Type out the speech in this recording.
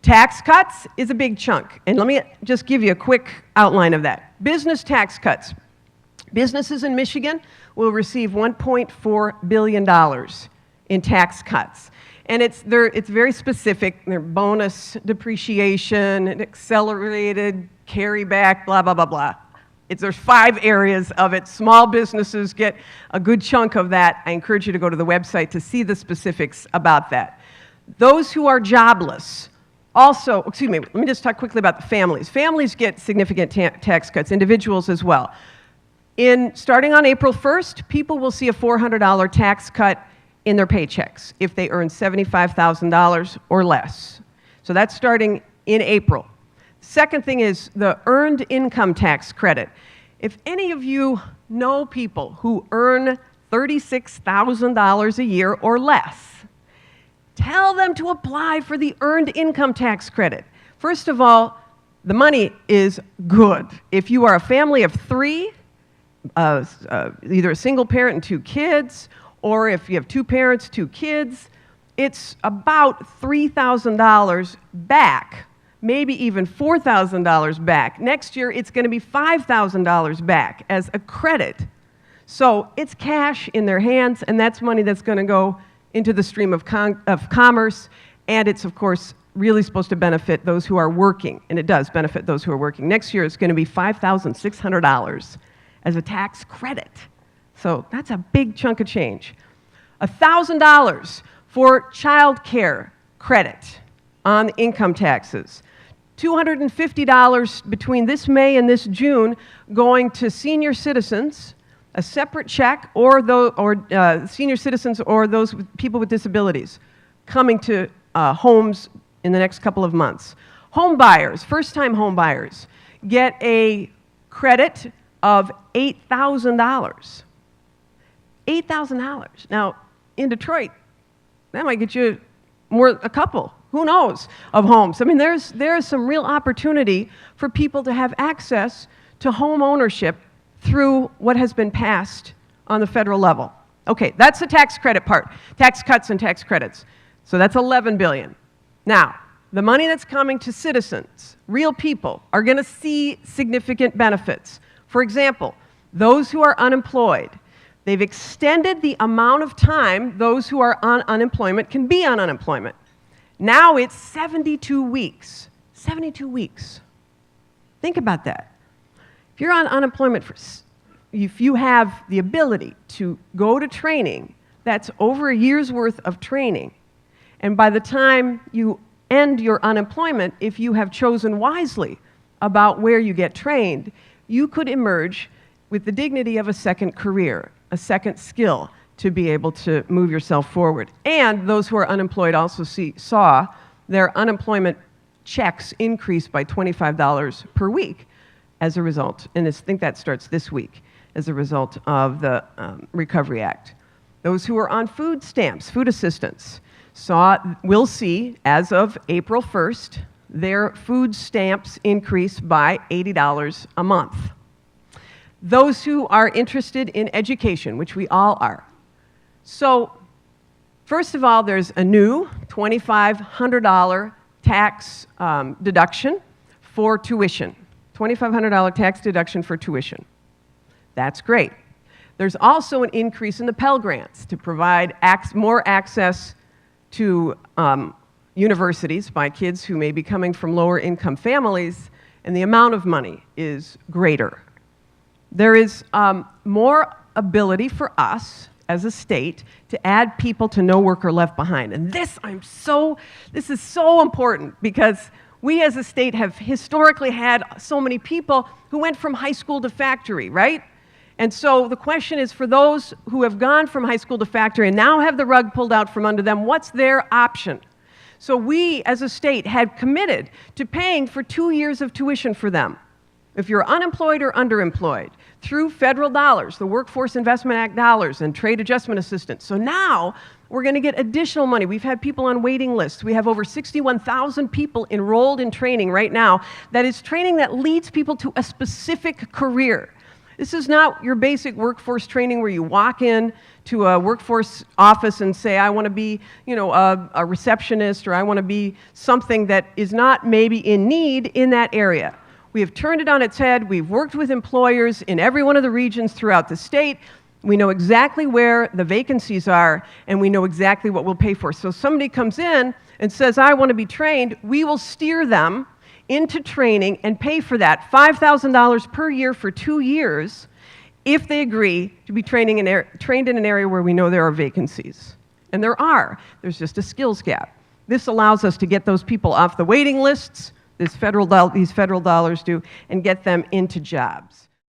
Tax cuts is a big chunk. And let me just give you a quick outline of that. Business tax cuts. Businesses in Michigan will receive $1.4 billion in tax cuts. And it's very specific. They're bonus depreciation, and accelerated carryback, blah, blah, blah, blah. There's 5 areas of it. Small businesses get a good chunk of that. I encourage you to go to the website to see the specifics about that. Those who are jobless also, excuse me, let me just talk quickly about the families. Families get significant tax cuts, individuals as well. Starting on April 1st, people will see a $400 tax cut in their paychecks if they earn $75,000 or less. So that's starting in April. Second thing is the earned income tax credit. If any of you know people who earn $36,000 a year or less, tell them to apply for the earned income tax credit. First of all, the money is good. If you are a family of 3, either a single parent and 2 kids, or if you have 2 parents, 2 kids, it's about $3,000 back, maybe even $4,000 back. Next year, it's going to be $5,000 back as a credit. So it's cash in their hands, and that's money that's going to go into the stream of commerce, and it's, of course, really supposed to benefit those who are working, and it does benefit those who are working. Next year, it's going to be $5,600 as a tax credit. So that's a big chunk of change. $1,000 for child care credit on income taxes. $250 between this May and this June going to senior citizens, a separate check, or senior citizens or those people with disabilities coming to homes in the next couple of months. Home buyers, first-time home buyers, get a credit of $8,000. $8,000. Now, in Detroit, that might get you a couple, who knows, of homes. I mean, there is some real opportunity for people to have access to home ownership through what has been passed on the federal level. Okay, that's the tax credit part, tax cuts and tax credits. So that's $11 billion. Now, the money that's coming to citizens, real people, are going to see significant benefits. For example, those who are unemployed, they've extended the amount of time those who are on unemployment can be on unemployment. Now it's 72 weeks. 72 weeks. Think about that. If you're on unemployment, if you have the ability to go to training, that's over a year's worth of training. And by the time you end your unemployment, if you have chosen wisely about where you get trained, you could emerge with the dignity of a second career, a second skill to be able to move yourself forward. And those who are unemployed also saw their unemployment checks increase by $25 per week as a result, and I think that starts this week, as a result of the Recovery Act. Those who are on food stamps, food assistance, will see, as of April 1st, their food stamps increase by $80 a month. Those who are interested in education, which we all are. So, first of all, there's a new $2,500 tax deduction for tuition. $2,500 tax deduction for tuition. That's great. There's also an increase in the Pell Grants to provide more access to universities by kids who may be coming from lower income families, and the amount of money is greater. There is more ability for us as a state to add people to no worker left behind. And this is so important, because we as a state have historically had so many people who went from high school to factory, right? And so the question is, for those who have gone from high school to factory and now have the rug pulled out from under them, what's their option? So we as a state had committed to paying for 2 years of tuition for them, if you're unemployed or underemployed, through federal dollars, the Workforce Investment Act dollars and trade adjustment assistance. So now we're going to get additional money. We've had people on waiting lists. We have over 61,000 people enrolled in training right now. That is training that leads people to a specific career. This is not your basic workforce training where you walk in to a workforce office and say, I want to be, a receptionist, or I want to be something that is not maybe in need in that area. We have turned it on its head. We've worked with employers in every one of the regions throughout the state. We know exactly where the vacancies are, and we know exactly what we'll pay for. So if somebody comes in and says, I want to be trained, we will steer them into training and pay for that $5,000 per year for 2 years if they agree to be trained in an area where we know there are vacancies. And there are. There's just a skills gap. This allows us to get those people off the waiting lists, these federal dollars do, and get them into jobs.